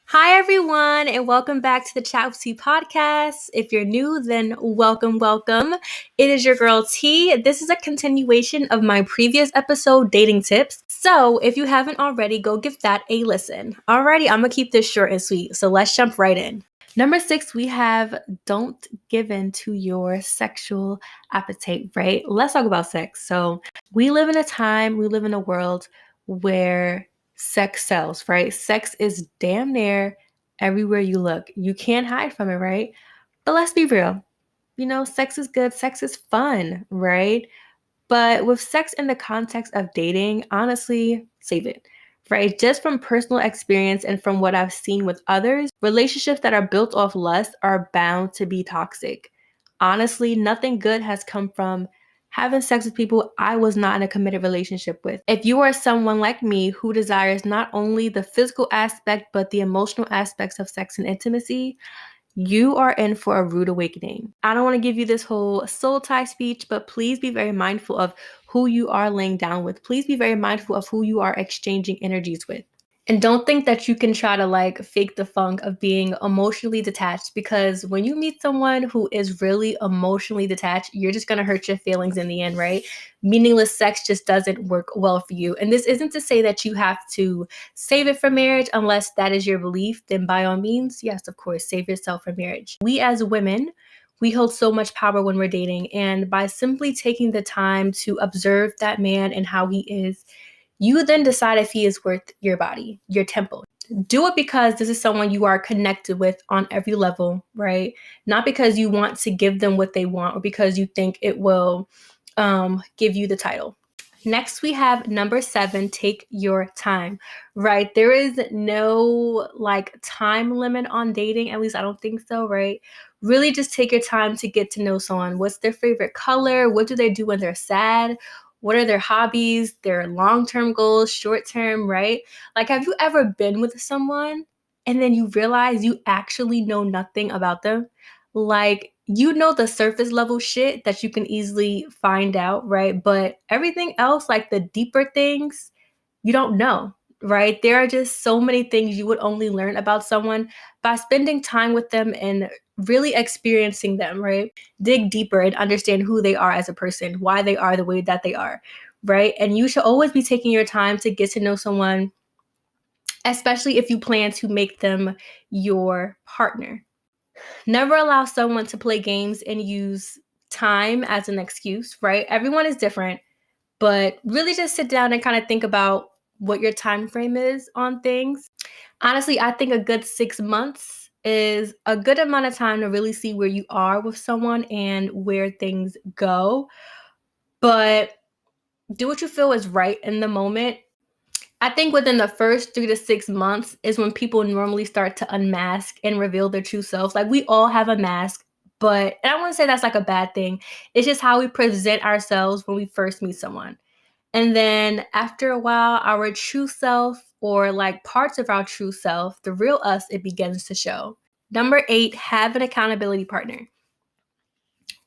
Hi, everyone, and welcome back to the Pt.2 podcast. If you're new, then welcome. It is your girl T. This is a continuation of my previous episode, Dating Tips. So if you haven't already, go give that a listen. Alrighty, I'm going to keep this short and sweet, so let's jump right in. Number 6, we have don't give in to your sexual appetite, right? Let's talk about sex. So we live in a world where sex sells, right? Sex is damn near everywhere you look. You can't hide from it, right? But let's be real. Sex is good. Sex is fun, right? But with sex in the context of dating, honestly, save it, right? Just from personal experience and from what I've seen with others, relationships that are built off lust are bound to be toxic. Honestly, nothing good has come from having sex with people I was not in a committed relationship with. If you are someone like me who desires not only the physical aspect, but the emotional aspects of sex and intimacy, you are in for a rude awakening. I don't want to give you this whole soul tie speech, but please be very mindful of who you are laying down with. Please be very mindful of who you are exchanging energies with. And don't think that you can try to fake the funk of being emotionally detached, because when you meet someone who is really emotionally detached, you're just going to hurt your feelings in the end, right? Meaningless sex just doesn't work well for you. And this isn't to say that you have to save it for marriage unless that is your belief. Then by all means, yes, of course, save yourself for marriage. We as women, we hold so much power when we're dating. And by simply taking the time to observe that man and how he is, you then decide if he is worth your body, your temple. Do it because this is someone you are connected with on every level, right? Not because you want to give them what they want or because you think it will give you the title. Next, we have number 7, take your time, right? There is no time limit on dating. At least I don't think so, right? Really just take your time to get to know someone. What's their favorite color? What do they do when they're sad? What are their hobbies, their long-term goals, short-term, right? Have you ever been with someone and then you realize you actually know nothing about them? The surface level shit that you can easily find out, right? But everything else, the deeper things, you don't know, right? There are just so many things you would only learn about someone by spending time with them and really experiencing them, right? Dig deeper and understand who they are as a person, why they are the way that they are, right? And you should always be taking your time to get to know someone, especially if you plan to make them your partner. Never allow someone to play games and use time as an excuse, right? Everyone is different, but really just sit down and kind of think about what your time frame is on things. Honestly, I think a good 6 months is a good amount of time to really see where you are with someone and where things go. But do what you feel is right in the moment. I think within the first 3 to 6 months is when people normally start to unmask and reveal their true selves. We all have a mask, and I wouldn't say that's a bad thing. It's just how we present ourselves when we first meet someone. And then after a while, our true self, or parts of our true self, the real us, it begins to show. Number 8, have an accountability partner.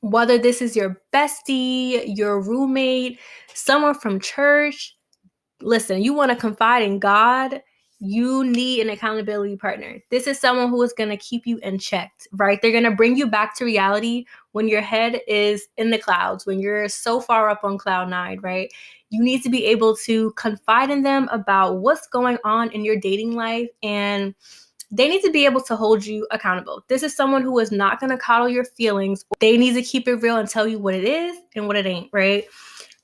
Whether this is your bestie, your roommate, someone from church, listen, you want to confide in God, you need an accountability partner. This is someone who is going to keep you in check, right? They're going to bring you back to reality when your head is in the clouds, when you're so far up on cloud 9, right? You need to be able to confide in them about what's going on in your dating life, and they need to be able to hold you accountable. This is someone who is not going to coddle your feelings. They need to keep it real and tell you what it is and what it ain't, right?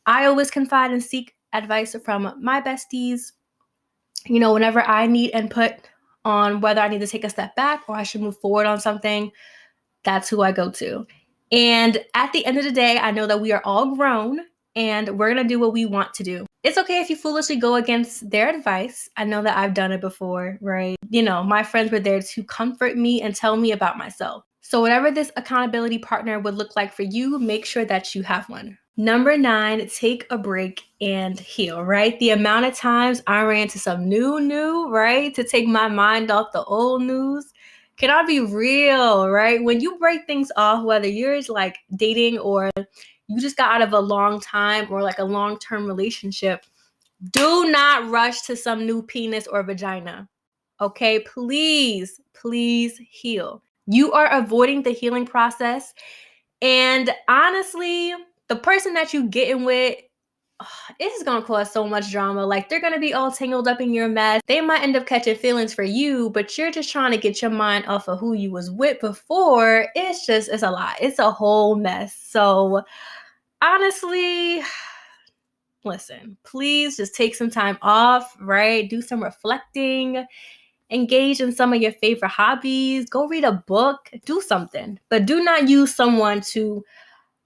I always confide and seek advice from my besties. Whenever I need input on whether I need to take a step back or I should move forward on something, that's who I go to. And at the end of the day, I know that we are all grown and we're going to do what we want to do. It's okay if you foolishly go against their advice. I know that I've done it before, right? My friends were there to comfort me and tell me about myself. So whatever this accountability partner would look like for you, make sure that you have one. Number 9, take a break and heal, right? The amount of times I ran to some new, right? To take my mind off the old news. Can I be real, right? When you break things off, whether you're like dating or you just got out of a long time or like a long-term relationship, do not rush to some new penis or vagina. Okay, please, please heal. You are avoiding the healing process. And honestly, the person that you getting with, it's gonna cause so much drama. Like they're gonna be all tangled up in your mess. They might end up catching feelings for you, but you're just trying to get your mind off of who you was with before. It's a lot. It's a whole mess. So honestly, listen, please just take some time off, right? Do some reflecting, engage in some of your favorite hobbies, go read a book, do something. But do not use someone to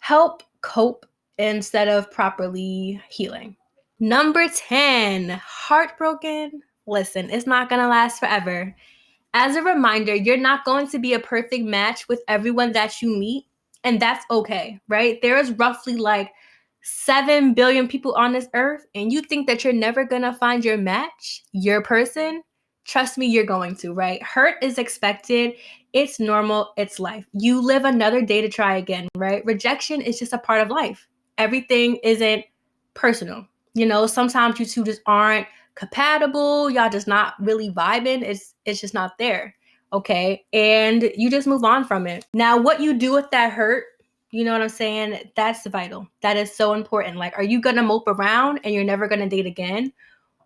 help cope instead of properly healing. Number 10, heartbroken. Listen, it's not going to last forever. As a reminder, you're not going to be a perfect match with everyone that you meet, and that's okay, right? There is roughly like 7 billion people on this earth, and you think that you're never going to find your match, your person. Trust me, you're going to, right? Hurt is expected. It's normal. It's life. You live another day to try again, right? Rejection is just a part of life. Everything isn't personal. Sometimes you two just aren't compatible. Y'all just not really vibing. It's just not there. Okay. And you just move on from it. Now, what you do with that hurt, you know what I'm saying? That's vital. That is so important. Like, are you going to mope around and you're never going to date again?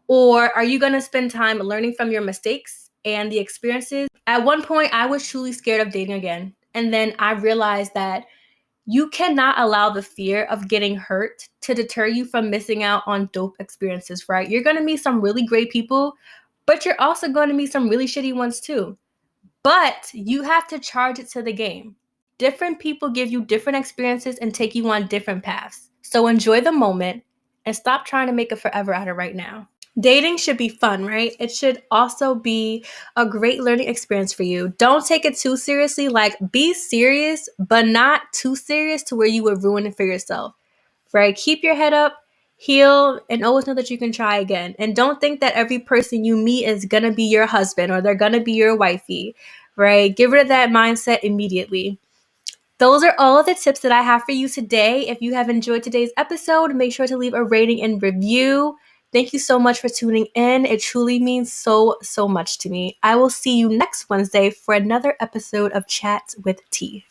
Or are you going to spend time learning from your mistakes and the experiences? At one point, I was truly scared of dating again. And then I realized that you cannot allow the fear of getting hurt to deter you from missing out on dope experiences, right? You're going to meet some really great people, but you're also going to meet some really shitty ones too. But you have to charge it to the game. Different people give you different experiences and take you on different paths. So enjoy the moment and stop trying to make it forever out of right now. Dating should be fun, right? It should also be a great learning experience for you. Don't take it too seriously. Like, be serious, but not too serious to where you would ruin it for yourself, right? Keep your head up, heal, and always know that you can try again. And don't think that every person you meet is going to be your husband or they're going to be your wifey, right? Get rid of that mindset immediately. Those are all of the tips that I have for you today. If you have enjoyed today's episode, make sure to leave a rating and review. Thank you so much for tuning in. It truly means so, so much to me. I will see you next Wednesday for another episode of Chats with T.